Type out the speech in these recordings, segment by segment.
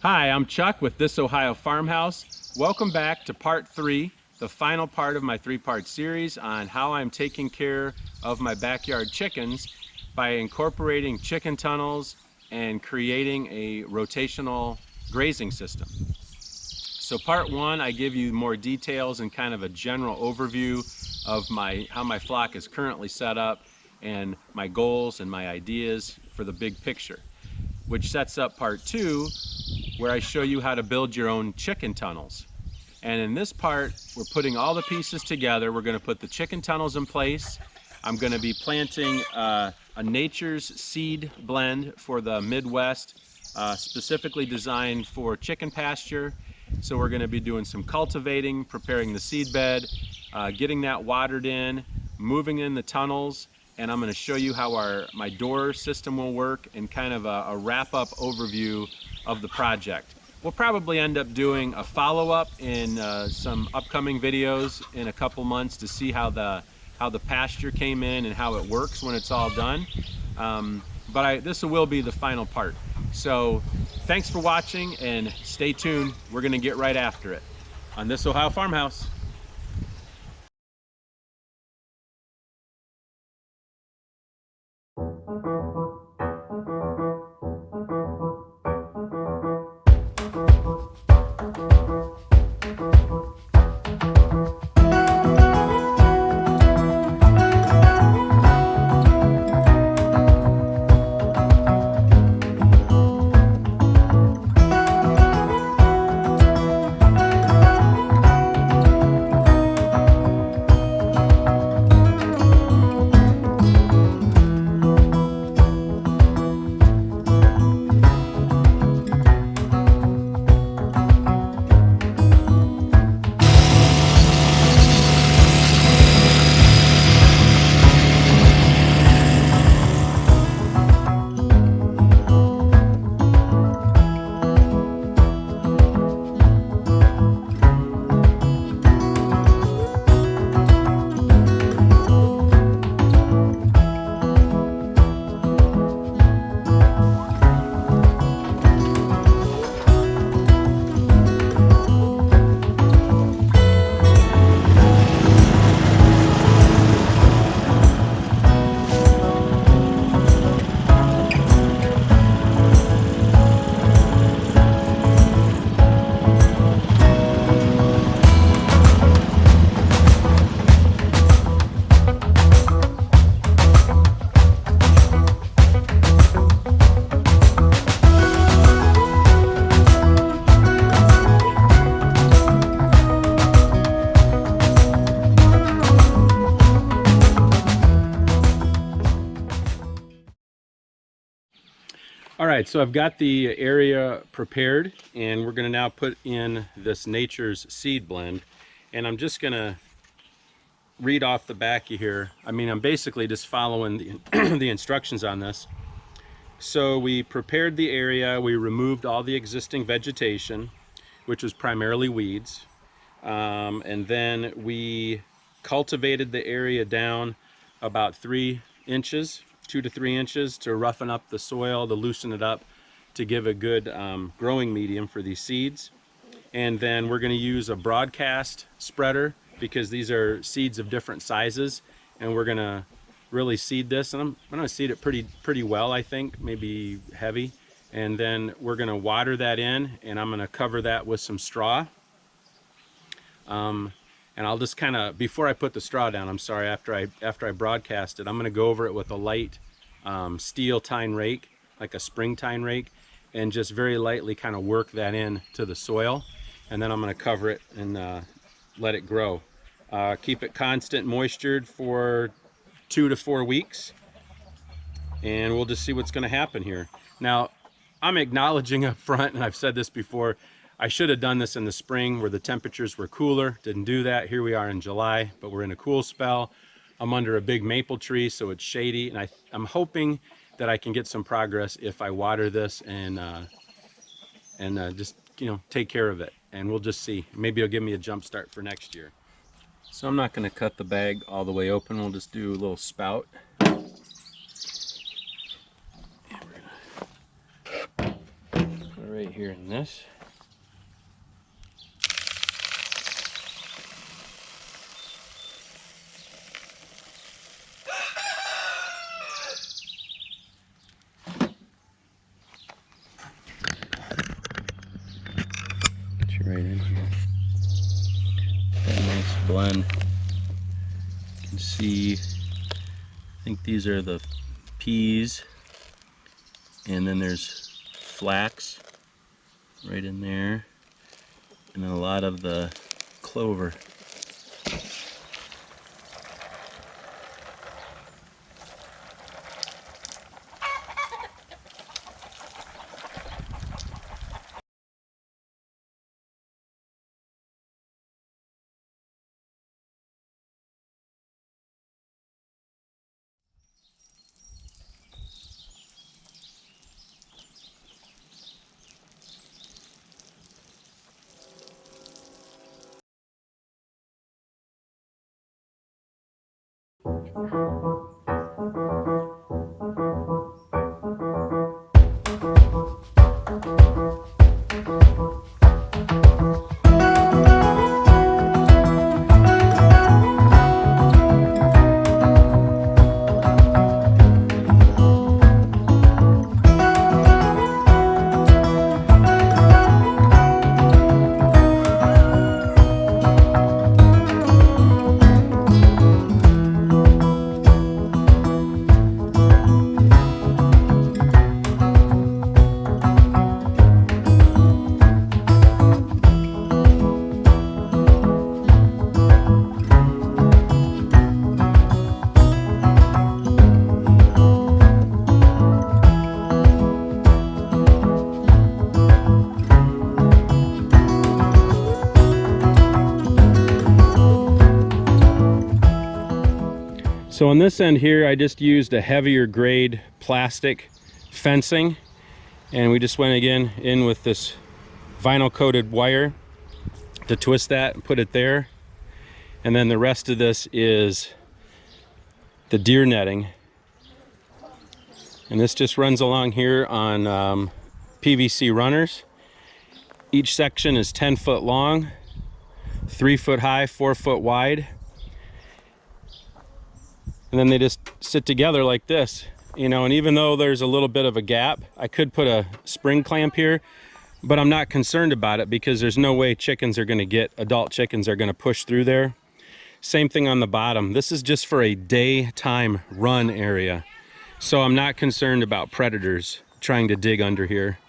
Hi, I'm Chuck with This Ohio Farmhouse. Welcome back to part 3, the final part of my 3-part series on how I'm taking care of my backyard chickens by incorporating chicken tunnels and creating a rotational grazing system. So part 1, I give you more details and kind of a general overview of how my flock is currently set up and my goals and my ideas for the big picture, which sets up part 2, where I show you how to build your own chicken tunnels. And in this part, we're putting all the pieces together. We're going to put the chicken tunnels in place. I'm going to be planting a nature's seed blend for the Midwest, specifically designed for chicken pasture. So we're going to be doing some cultivating, preparing the seed bed, getting that watered in, moving in the tunnels, and I'm going to show you how my door system will work and kind of a wrap-up overview of the project. We'll probably end up doing a follow-up in some upcoming videos in a couple months to see how the pasture came in and how it works when it's all done. But this will be the final part. So thanks for watching and stay tuned. We're going to get right after it on This Ohio Farmhouse. All right, so I've got the area prepared and we're going to now put in this nature's seed blend, and I'm just going to read off the back of here. I mean, I'm basically just following the instructions on this. So we prepared the area, we removed all the existing vegetation, which was primarily weeds, and then we cultivated the area down about 3 inches, 2 to 3 inches, to roughen up the soil, to loosen it up, to give a good growing medium for these seeds. And then we're going to use a broadcast spreader because these are seeds of different sizes, and we're going to really seed this. And I'm going to seed it pretty well, I think, maybe heavy. And then we're going to water that in, and I'm going to cover that with some straw. And I'll just kind of, before I put the straw down, I'm sorry, after I broadcast it, I'm going to go over it with a light steel tine rake, like a spring tine rake, and just very lightly kind of work that in to the soil. And then I'm going to cover it and let it grow. Keep it constant moistured for 2 to 4 weeks, and we'll just see what's going to happen here. Now, I'm acknowledging up front, and I've said this before, I should have done this in the spring where the temperatures were cooler. Didn't do that. Here we are in July, but we're in a cool spell. I'm under a big maple tree, so it's shady, and I'm hoping that I can get some progress if I water this and just, you know, take care of it. And we'll just see. Maybe it'll give me a jump start for next year. So I'm not going to cut the bag all the way open. We'll just do a little spout. right here in this. Get you right in here. Got a nice blend. You can see, I think these are the peas, and then there's flax right in there, and then a lot of the clover. So on this end here, I just used a heavier grade plastic fencing, and we just went again in with this vinyl coated wire to twist that and put it there. And then the rest of this is the deer netting. And this just runs along here on PVC runners. Each section is 10 foot long, 3 foot high, 4 foot wide. And then they just sit together like this, you know, and even though there's a little bit of a gap, I could put a spring clamp here, but I'm not concerned about it because there's no way chickens are going to adult chickens are going to push through there. Same thing on the bottom. This is just for a daytime run area. So I'm not concerned about predators trying to dig under here.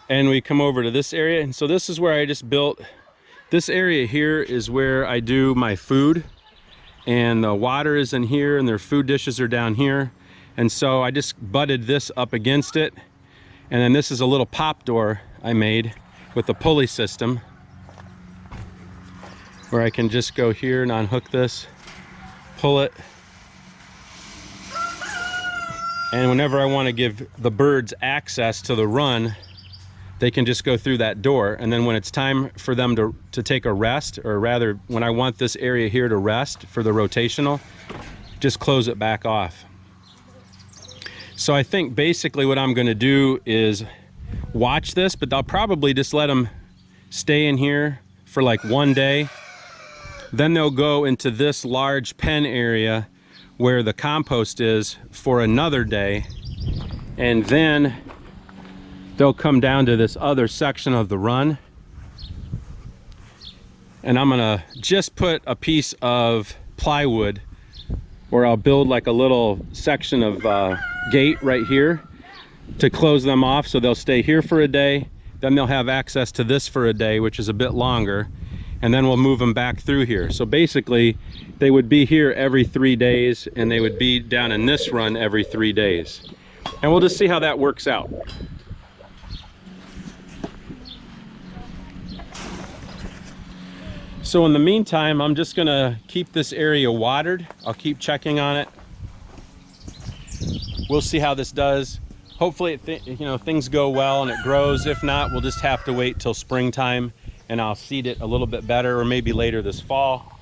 And we come over to this area, and so this is where I just built. This area here is where I do my food, and the water is in here and their food dishes are down here. And so I just butted this up against it. And then this is a little pop door I made with a pulley system where I can just go here and unhook this, pull it. And whenever I want to give the birds access to the run, they can just go through that door. And then when it's time for them to take a rest, or rather when I want this area here to rest for the rotational, just close it back off. So I think basically what I'm gonna do is watch this, but I'll probably just let them stay in here for like one day. Then they'll go into this large pen area where the compost is for another day. And then they'll come down to this other section of the run, and I'm gonna just put a piece of plywood, or I'll build like a little section of gate right here to close them off, so they'll stay here for a day, then they'll have access to this for a day, which is a bit longer, and then we'll move them back through here. So basically they would be here every 3 days, and they would be down in this run every 3 days, and we'll just see how that works out. So in the meantime, I'm just gonna keep this area watered. I'll keep checking on it. We'll see how this does. Hopefully, things go well and it grows. If not, we'll just have to wait till springtime, and I'll seed it a little bit better, or maybe later this fall.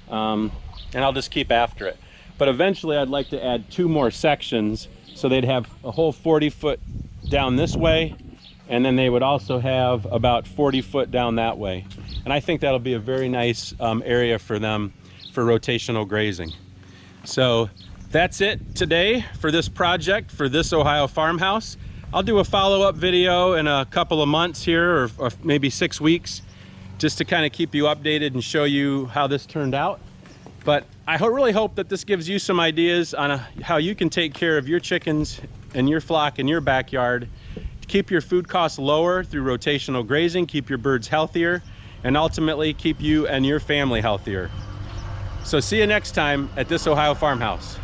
And I'll just keep after it. But eventually, I'd like to add 2 more sections So they'd have a whole 40 foot down this way, and then they would also have about 40 foot down that way. And I think that'll be a very nice area for them for rotational grazing. So that's it today for this project, for this Ohio farmhouse. I'll do a follow-up video in a couple of months here, or maybe 6 weeks, just to kind of keep you updated and show you how this turned out. But I really hope that this gives you some ideas on how you can take care of your chickens and your flock in your backyard to keep your food costs lower through rotational grazing, keep your birds healthier, and ultimately keep you and your family healthier. So see you next time at this Ohio farmhouse.